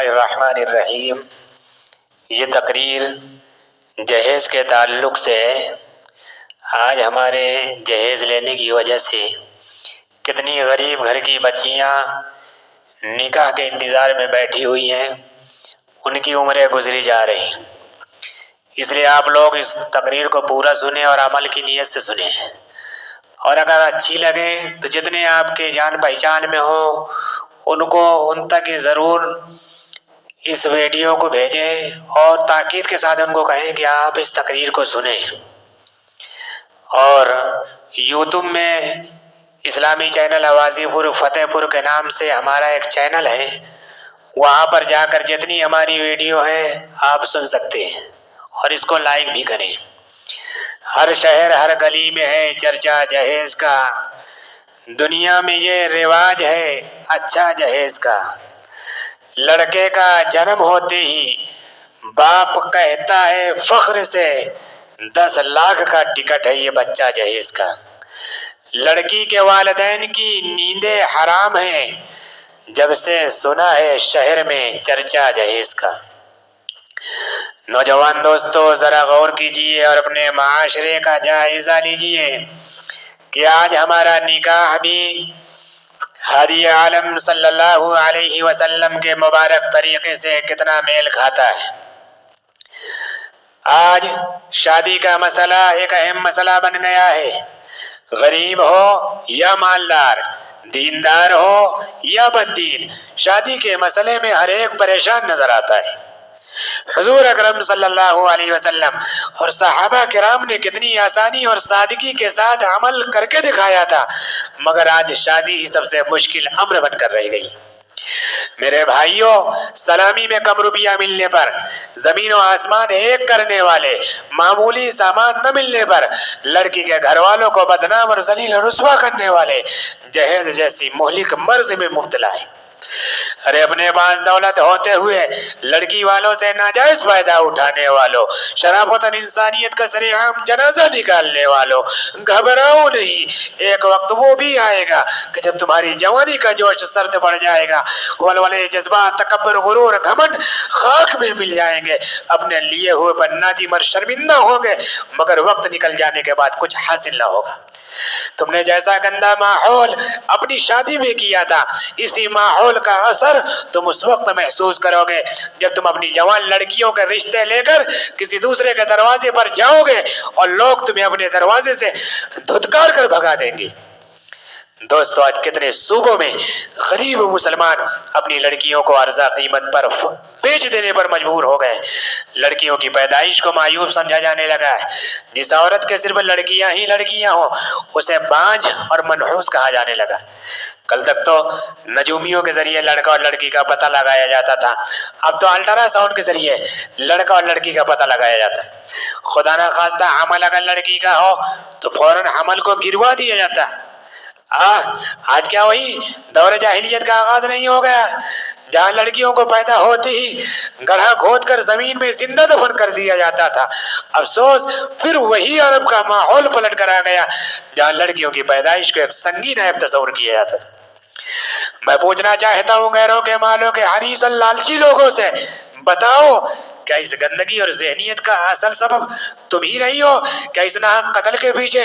الرحمن الرحیم۔ یہ تقریر جہیز کے تعلق سے ہے۔ آج ہمارے جہیز لینے کی وجہ سے کتنی غریب گھر کی بچیاں نکاح کے انتظار میں بیٹھی ہوئی ہیں، ان کی عمریں گزری جا رہی ہیں۔ اس لیے آپ لوگ اس تقریر کو پورا سنیں اور عمل کی نیت سے سنیں، اور اگر اچھی لگے تو جتنے آپ کے جان پہچان میں ہوں ان تک ضرور اس ویڈیو کو بھیجیں، اور تاکید کے ساتھ ان کو کہیں کہ آپ اس تقریر کو سنیں۔ اور یوٹیوب میں اسلامی چینل آوازی پور فتح پور کے نام سے ہمارا ایک چینل ہے، وہاں پر جا کر جتنی ہماری ویڈیو ہیں آپ سن سکتے ہیں، اور اس کو لائک بھی کریں۔ ہر شہر ہر گلی میں ہے چرچا جہیز کا، دنیا میں یہ رواج ہے اچھا جہیز کا۔ لڑکے کا جنم ہوتے ہی باپ کہتا ہے فخر سے، 10 لاکھ کا ٹکٹ ہے یہ بچہ جہیز کا۔ لڑکی کے والدین کی نیندیں حرام ہیں، جب سے سنا ہے شہر میں چرچا جہیز کا۔ نوجوان دوستو، ذرا غور کیجئے اور اپنے معاشرے کا جائزہ لیجئے کہ آج ہمارا نکاح بھی ہادی عالم صلی اللہ علیہ وسلم کے مبارک طریقے سے کتنا میل کھاتا ہے۔ آج شادی کا مسئلہ ایک اہم مسئلہ بن گیا ہے۔ غریب ہو یا مالدار، دیندار ہو یا بد دین، شادی کے مسئلے میں ہر ایک پریشان نظر آتا ہے۔ حضور اکرم صلی اللہ علیہ وسلم اور صحابہ کرام نے کتنی آسانی اور سادگی کے ساتھ عمل کر کے دکھایا تھا، مگر آج شادی ہی سب سے مشکل امر بن کر رہ گئی۔ میرے بھائیوں، سلامی میں کم روپیہ ملنے پر، زمین و آسمان ایک کرنے والے، معمولی سامان نہ ملنے پر لڑکی کے گھر والوں کو بدنام اور ذلیل و رسوا کرنے والے جہیز جیسی مہلک مرض میں مبتلا ہے۔ ارے اپنے پاس دولت ہوتے ہوئے لڑکی والوں سے ناجائز فائدہ اٹھانے والوں، شرافت انسانیت کا سر عام جنازہ نکالنے والوں، گھبراؤ نہیں، ایک وقت وہ بھی آئے گا کہ جب تمہاری جوانی کا جوش سرد پڑ جائے گا، ولولے جذبات تکبر غرور گھمنڈ خاک میں مل جائیں گے، اپنے لیے ہوئے پر نادم اور شرمندہ ہوں گے، مگر وقت نکل جانے کے بعد کچھ حاصل نہ ہوگا۔ تم نے جیسا گندا ماحول اپنی شادی میں کیا تھا، اسی ماحول کا اثر تم اس وقت محسوس کرو گے جب تم اپنی جوان لڑکیوں کے رشتے لے کر کسی دوسرے کے دروازے پر جاؤ گے اور لوگ تمہیں اپنے دروازے سے دھتکار کر بھگا دیں گے۔ دوستو، آج کتنے صوبوں میں غریب مسلمان اپنی لڑکیوں کو ارزاں قیمت پر بیچ دینے پر مجبور ہو گئے۔ لڑکیوں کی پیدائش کو معیوب سمجھا جانے لگا ہے۔ جس عورت کے صرف لڑکیاں ہی لڑکیاں ہوں اسے بانجھ اور منحوس کہا جانے لگا۔ کل تک تو نجومیوں کے ذریعے لڑکا اور لڑکی کا پتہ لگایا جاتا تھا، اب تو الٹرا ساؤنڈ کے ذریعے لڑکا اور لڑکی کا پتہ لگایا جاتا ہے۔ خدا نہ خواستہ حمل اگر لڑکی کا ہو تو فوراً حمل کو گروا دیا جاتا ہے۔ آج کیا وہی دور جاہلیت کا آغاز نہیں ہو گیا جہاں لڑکیوں کو پیدا ہوتے ہی گڑھا کھود کر زمین میں زندہ دفن کر دیا جاتا تھا؟ افسوس، پھر وہی عرب کا ماحول پلٹ کر آ گیا جہاں لڑکیوں کی پیدائش کو ایک سنگین عیب تصور کیا جاتا تھا۔ میں پوچھنا چاہتا ہوں غیروں کے مالوں کے حریص اور لالچی لوگوں سے، بتاؤ کیا اس گندگی اور ذہنیت کا اصل سبب تم ہی نہیں ہو؟ کیا اس ناحق قتل کے پیچھے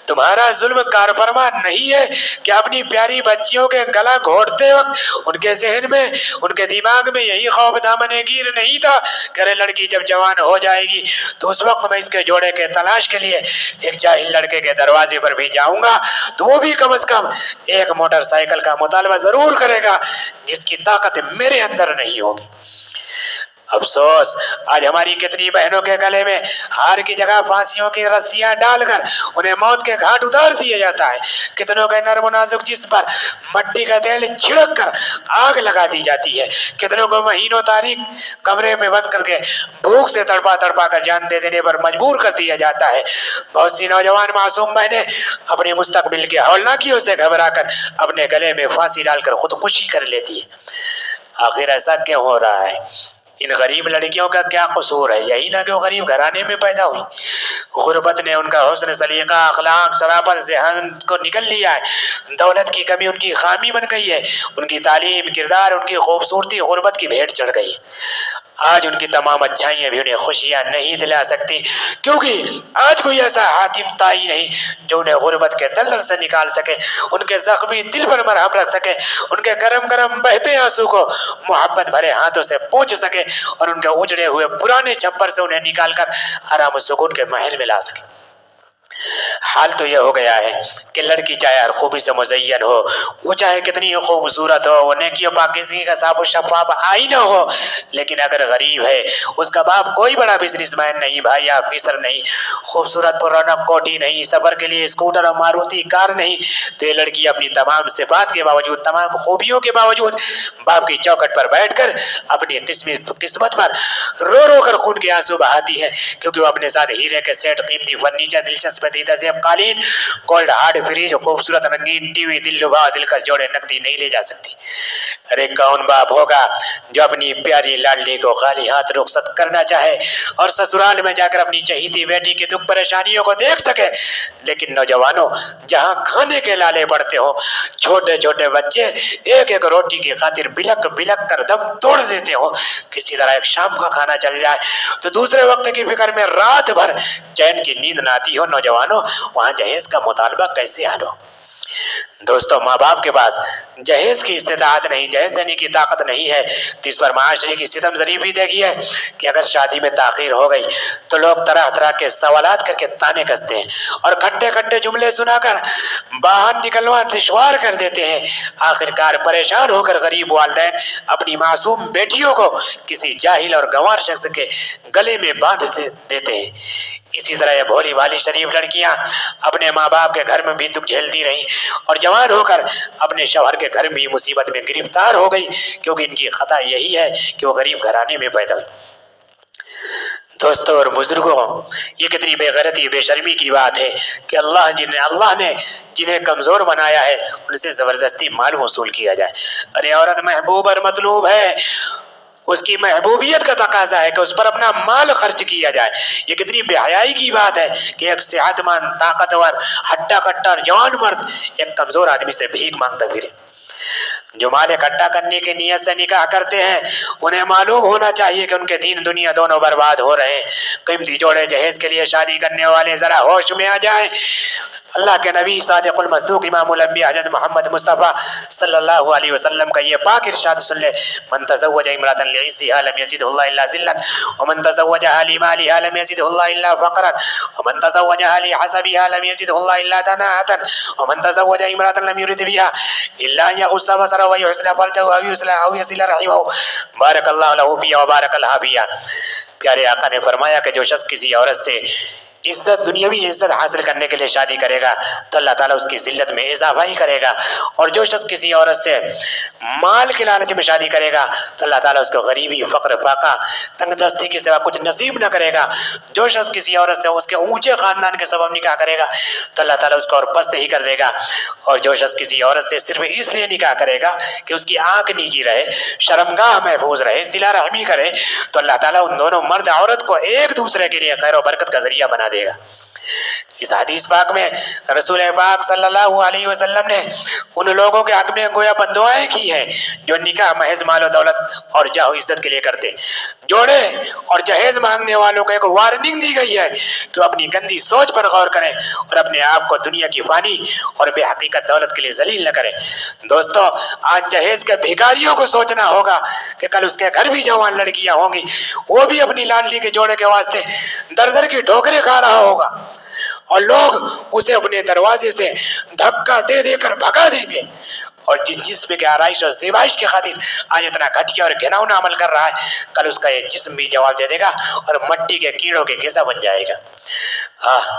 تمہارا ظلم کارفرما نہیں ہے؟ کیا اپنی پیاری بچیوں کے گلا گھونٹتے وقت ان کے ذہن میں، ان کے دماغ میں یہی خوف دامن گیر نہیں تھا کہ ارے لڑکی جب جوان ہو جائے گی تو اس وقت میں اس کے جوڑے کے تلاش کے لیے ایک جاہل لڑکے کے دروازے پر بھی جاؤں گا تو وہ بھی کم از کم ایک موٹر سائیکل کا مطالبہ ضرور کرے گا جس کی طاقت میرے اندر نہیں ہوگی۔ افسوس، آج ہماری کتنی بہنوں کے گلے میں ہار کی جگہ پھانسیوں کی رسیاں ڈال کر انہیں موت کے گھاٹ اتار دیا جاتا ہے۔ کتنوں کے نرم و نازک جسم پر مٹی کا تیل چھڑک کر آگ لگا دی جاتی ہے۔ کتنوں کو مہینوں تاریک کمرے میں بند کر کے بھوک سے تڑپا تڑپا کر جان دے دینے پر مجبور کر دیا جاتا ہے۔ بہت سی نوجوان معصوم بہنیں اپنے مستقبل کے ہولناکیوں سے گھبرا کر اپنے گلے میں پھانسی ڈال کر خودکشی کر لیتی ہے۔ آخر ایسا کیوں ہو رہا ہے؟ ان غریب لڑکیوں کا کیا قصور ہے؟ یہی نہ کہ وہ غریب گھرانے میں پیدا ہوئی۔ غربت نے ان کا حسن سلیقہ، اخلاق، شرافت، ذہن کو نگل لیا ہے۔ دولت کی کمی ان کی خامی بن گئی ہے۔ ان کی تعلیم، کردار، ان کی خوبصورتی غربت کی بھیٹ چڑھ گئی۔ آج ان کی تمام اچھائیاں بھی انہیں خوشیاں نہیں دلا سکتی، کیونکہ آج کوئی ایسا حاتم تائی نہیں جو انہیں غربت کے دلدل سے نکال سکے، ان کے زخمی دل پر مرہم رکھ سکے، ان کے گرم گرم بہتے آنسو کو محبت بھرے ہاتھوں سے پوچھ سکے، اور ان کے اجڑے ہوئے پرانے چھپر سے انہیں نکال کر آرام و سکون کے محل میں لا سکے۔ حال تو یہ ہو گیا ہے کہ لڑکی چاہے ہر خوبی سے مزین ہو، وہ چاہے کتنی خوبصورت ہو، وہ نیکی و پاکیزگی کا صاف و شفاف آئینہ ہو، لیکن اگر غریب ہے، اس کا باپ کوئی بڑا بزنس مین نہیں، بھائی آفیسر نہیں، خوبصورت پر رونق کوٹھی نہیں، سفر کے لیے اسکوٹر اور ماروتی کار نہیں، تو یہ لڑکی اپنی تمام صفات کے باوجود، تمام خوبیوں کے باوجود باپ کی چوکھٹ پر بیٹھ کر اپنی قسمت پر رو رو کر خون کے آنسو بہاتی ہے، کیونکہ وہ اپنے ساتھ ہیرے کے سیٹ، قیمتی فرنیچر، دلچسپ پسندیدہ زیب قالین، کولڈ ہارڈ فریج، خوبصورت رنگین ٹی وی، دل لبا دلکش جوڑے نقدی نہیں لے جا سکتی۔ ارے کون باپ ہوگا جو اپنی پیاری لاڈلی کو خالی ہاتھ رخصت کرنا چاہے اور سسرال میں جا کر اپنی چہیتی بیٹی کی دکھ پریشانیوں کو دیکھ سکے؟ لیکن نوجوانوں، جہاں کھانے کے لالے پڑتے ہوں، چھوٹے چھوٹے بچے ایک ایک روٹی کی خاطر بلک بلک کر دم توڑ دیتے ہوں، کسی طرح ایک شام کا کھانا چل جائے تو دوسرے وقت کی فکر میں رات بھر چین کی نیند نہ آتی ہو، نوجوانوں وہاں جہیز کا مطالبہ کیسے حل ہو؟ دوستو، ماں باپ کے پاس جہیز کی استطاعت نہیں، جہیز دینے کی طاقت نہیں ہے، تو اس پر معاشرے کی ستم ذریعہ بھی دیکھی ہے کہ اگر شادی میں تاخیر ہو گئی تو لوگ طرح طرح کے سوالات کر کے طعنے کستے ہیں اور کھٹے کھٹے جملے سنا کر باہر نکلنا دشوار کر دیتے ہیں۔ آخرکار پریشان ہو کر غریب والدین اپنی معصوم بیٹیوں کو کسی جاہل اور گنوار شخص کے گلے میں باندھ دیتے ہیں۔ اسی طرح یہ بھولی بھالی شریف لڑکیاں اپنے ماں باپ کے گھر میں بھی دکھ جھیلتی رہیں اور جوان ہو کر اپنے شوہر کے گھر میں مصیبت میں گرفتار ہو گئی، کیونکہ ان کی خطا یہی ہے کہ وہ غریب گھرانے میں پیدا ہوئی۔ دوستو اور بزرگوں، یہ کتنی بے غیرتی، بے شرمی کی بات ہے کہ اللہ نے جنہیں کمزور بنایا ہے ان سے زبردستی مال وصول کیا جائے۔ ارے عورت محبوب اور مطلوب ہے، اس کی محبوبیت کا تقاضا ہے کہ اس پر اپنا مال خرچ کیا جائے۔ یہ کتنی بے حیائی کی بات ہے کہ ایک صحت مند، طاقتور، ہٹا کٹا اور جوان مرد ایک کمزور آدمی سے بھیک مانگتا پھرے۔ جو مال اکٹھا کرنے کی نیت سے نکاح کرتے ہیں انہیں معلوم ہونا چاہیے کہ ان کے دین دنیا دونوں برباد ہو رہے ہیں۔ قیمتی جوڑے جہیز کے لیے شادی کرنے والے ذرا ہوش میں آ جائیں۔ اللہ کے نبی صادق المصدوق امام الانبیاء حضرت محمد مصطفیٰ صلی اللہ علیہ وسلم کا یہ پاک ارشاد سن لے: من تزوج امرأة لعزها لم يزده الله الا ذلا ومن تزوجها لمالها لم يزده الله الا فقرا ومن تزوجها لحسبها لم يزده الله الا دناءة ومن تزوج امرأة لم يرد بها الا ان يغص بصره ويحسن فرجه او يصل رحمه بارك الله له فيها وبارك لها فيها۔ پیارے آقا نے فرمایا کہ جو شخص کسی عورت سے عزت، دنیاوی عزت حاصل کرنے کے لیے شادی کرے گا تو اللہ تعالیٰ اس کی ذلت میں اضافہ ہی کرے گا، اور جو شخص کسی عورت سے مال کے لالچ میں شادی کرے گا تو اللہ تعالیٰ اس کو غریبی، فقر، فاقہ، تنگ دستی کے سوا کچھ نصیب نہ کرے گا۔ جو شخص کسی عورت سے اس کے اونچے خاندان کے سبب نکاح کرے گا تو اللہ تعالیٰ اس کو اور پست ہی کر دے گا، اور جو شخص کسی عورت سے صرف اس لیے نکاح کرے گا کہ اس کی آنکھ نیچی رہے، شرمگاہ محفوظ رہے، صلہ رحمی کرے، تو اللہ تعالیٰ ان دونوں مرد عورت کو ایک دوسرے کے لیے خیر و برکت کا ذریعہ بنا دے گا۔ اس حدیث پاک میں رسول پاک صلی اللہ علیہ وسلم نے ان لوگوں کے حق میں گویا بددعائیں کی ہیں جو نکاح محض مال و دولت اور جاہ و عزت کے لیے کرتے۔ جوڑے اور جہیز مانگنے والوں کو ایک وارننگ دی گئی ہے کہ وہ اپنی گندی سوچ پر غور کریں اور اپنے آپ کو دنیا کی فانی اور بے حقیقت دولت کے لیے ذلیل نہ کریں۔ دوستو، آج جہیز کے بھکاریوں کو سوچنا ہوگا کہ کل اس کے گھر بھی جوان لڑکیاں ہوں گی، وہ بھی اپنی لاڈلی کے جوڑے کے واسطے در در کی ٹھوکریں کھا رہا ہوگا اور لوگ اسے اپنے دروازے سے دھکا دے دے کر بھگا دیں گے، اور جس جسم کے آرائش اور زیبائش کی خاطر آج اتنا گھٹیا اور گھناؤنا عمل کر رہا ہے، کل اس کا یہ جسم بھی جواب دے دے گا اور مٹی کے کیڑوں کے غذا بن جائے گا۔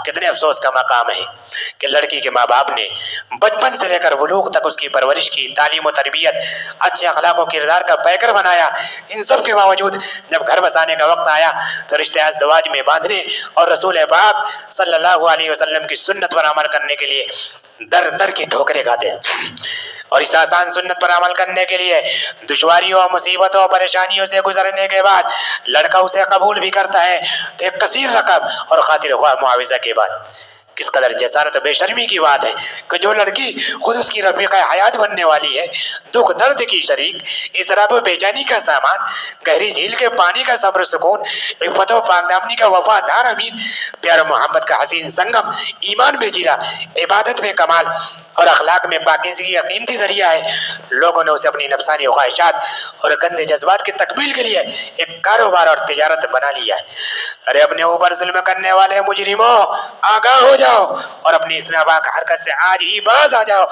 کتنے افسوس کا مقام ہے کہ لڑکی کے ماں باپ نے بچپن سے لے کر بلوغ تک اس کی پرورش کی، تعلیم و تربیت، اچھے اخلاق و کردار کا پیکر بنایا۔ ان سب کے باوجود جب گھر بسانے کا وقت آیا تو رشتے ازدواج میں باندھنے اور رسول پاک صلی اللہ علیہ وسلم کی سنت پر عمل کرنے کے لیے در در کی ٹھوکریں کھاتے ہیں۔ اور اس آسان سنت پر عمل کرنے کے لیے دشواریوں مصیبتوں اور پریشانیوں سے گزرنے کے بعد لڑکا اسے قبول بھی کرتا ہے تو ایک کثیر رقم اور خاطر خواہ معاوضہ کے بعد کس قدر جسارت و بے شرمی کی بات ہے کہ جو لڑکی خود اس کی رفیقہ حیات بننے والی ہے، دکھ درد کی شریک، اضطراب و بے چینی کا سامان، گہری جھیل کے پانی کا صبر سکون، عفت و پاک دامنی کا وفادار امین، پیار و محبت کا حسین سنگم، ایمان میں جینا، عبادت میں کمال اور اخلاق میں پاکیزگی کا قیمتی ذریعہ ہے، لوگوں نے اسے اپنی نفسانی خواہشات اور گندے جذبات کی تکمیل کے لیے ایک کاروبار اور تجارت بنا لیا ہے۔ ارے اپنے اوپر ظلم کرنے والے مجرموں، آگاہ ہو جاؤ اور اپنی اس ناپاک حرکت سے آج ہی باز آ جاؤ،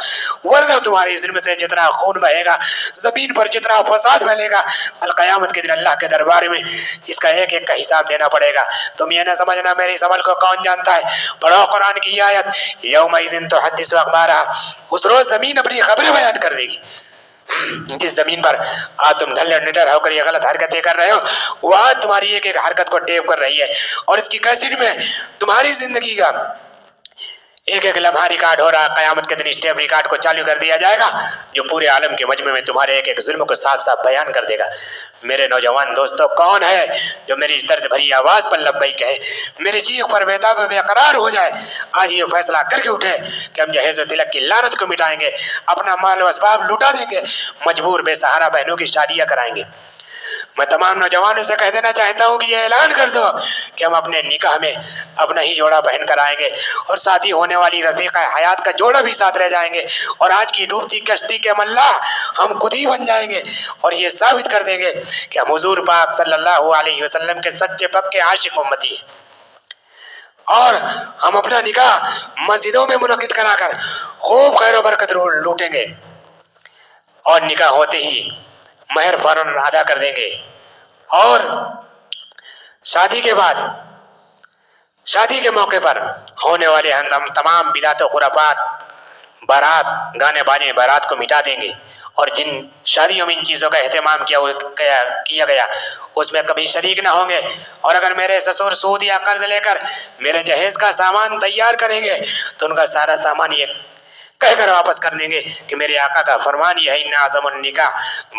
ورنہ تمہاری ظلم سے جتنا خون بہے گا، زمین پر جتنا فساد پھیلے گا، القیامت کے دن اللہ کے دربار میں اس کا ایک ایک کا حساب دینا پڑے گا۔ تم یہ نہ سمجھنا میری اس عمل کو کون جانتا ہے، پڑھو قرآن کی یہ آیت، یومئذ تحدث اخبارہا، اس روز زمین اپنی خبریں بیان کر دے گی۔ جس زمین پر آج تم ڈھلے نڈر ہو کر یہ غلط حرکتیں کر رہے ہو، وہ آج تمہاری ایک ایک حرکت کو ٹیپ کر رہی ہے اور اس کی کیسٹ میں تمہاری زندگی کا ایک ایک لمحہ ریکارڈ ہو رہا۔ قیامت کے دن اس ٹیپ ریکارڈ کو چالو کر دیا جائے گا جو پورے عالم کے مجمع میں تمہارے ایک ایک ظلم کو صاف صاف بیان کر دے گا۔ میرے نوجوان دوستو، کون ہے جو میری اس درد بھری آواز پر لبیک کہے، میری چیخ پر بیتاب و بے قرار ہو جائے، آج یہ فیصلہ کر کے اٹھے کہ ہم جہیز و تلک کی لعنت کو مٹائیں گے، اپنا مال و اسباب لوٹا دیں گے، مجبور بے سہارا بہنوں کی شادیاں کرائیں گے۔ میں تمام نوجوانوں سے کہہ دینا چاہتا ہوں کہ یہ اعلان کر دو کہ ہم اپنے نکاح میں اپنا ہی جوڑا پہن کر آئیں گے اور ساتھی ہونے والی رفیقہ حیات کا جوڑا بھی ساتھ رہ جائیں گے، اور آج کی ڈوبتی کشتی کے ملاح ہم خود ہی بن جائیں گے اور یہ ثابت کر دیں گے کہ ہم حضور پاک صلی اللہ علیہ وسلم کے سچے پکے عاشق امتی ہیں، اور ہم اپنا نکاح مسجدوں میں منعقد کرا کر خوب خیر و برکت لوٹیں گے، اور نکاح ہوتے ہی مہر فوراً ادا کر دیں گے، اور شادی کے بعد، شادی کے موقع پر ہونے والے ہم تمام بدعت و خرافات، بارات، گانے باجے بارات کو مٹا دیں گے، اور جن شادیوں میں ان چیزوں کا اہتمام کیا گیا اس میں کبھی شریک نہ ہوں گے، اور اگر میرے سسر سود یا قرض لے کر میرے جہیز کا سامان تیار کریں گے تو ان کا سارا سامان یہ کہہ کر واپس کر دیں گے کہ میرے آقا کا فرمان یہ ہے، ان اعظم النکاح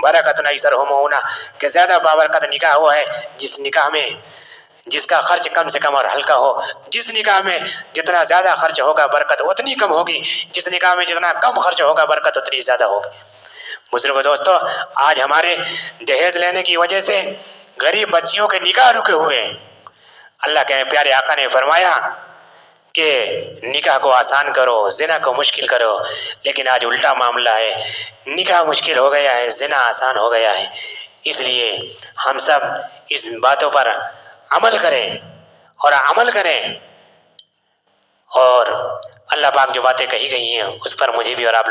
برکت نیسر ہونا، کہ زیادہ بابرکت نکاح وہ ہے جس نکاح میں جس کا خرچ کم سے کم اور ہلکا ہو، جس نکاح میں جتنا زیادہ خرچ ہوگا برکت اتنی کم ہوگی، جس نکاح میں جتنا کم خرچ ہوگا برکت اتنی زیادہ ہوگی۔ بزرگو دوستو، آج ہمارے جہیز لینے کی وجہ سے غریب بچیوں کے نکاح رکے ہوئے ہیں۔ اللہ کے پیارے آقا نے فرمایا کہ نکاح کو آسان کرو، زنا کو مشکل کرو، لیکن آج الٹا معاملہ ہے، نکاح مشکل ہو گیا ہے، زنا آسان ہو گیا ہے۔ اس لیے ہم سب اس باتوں پر عمل کریں اور اللہ پاک جو باتیں کہی گئی ہیں اس پر مجھے بھی اور آپ لوگوں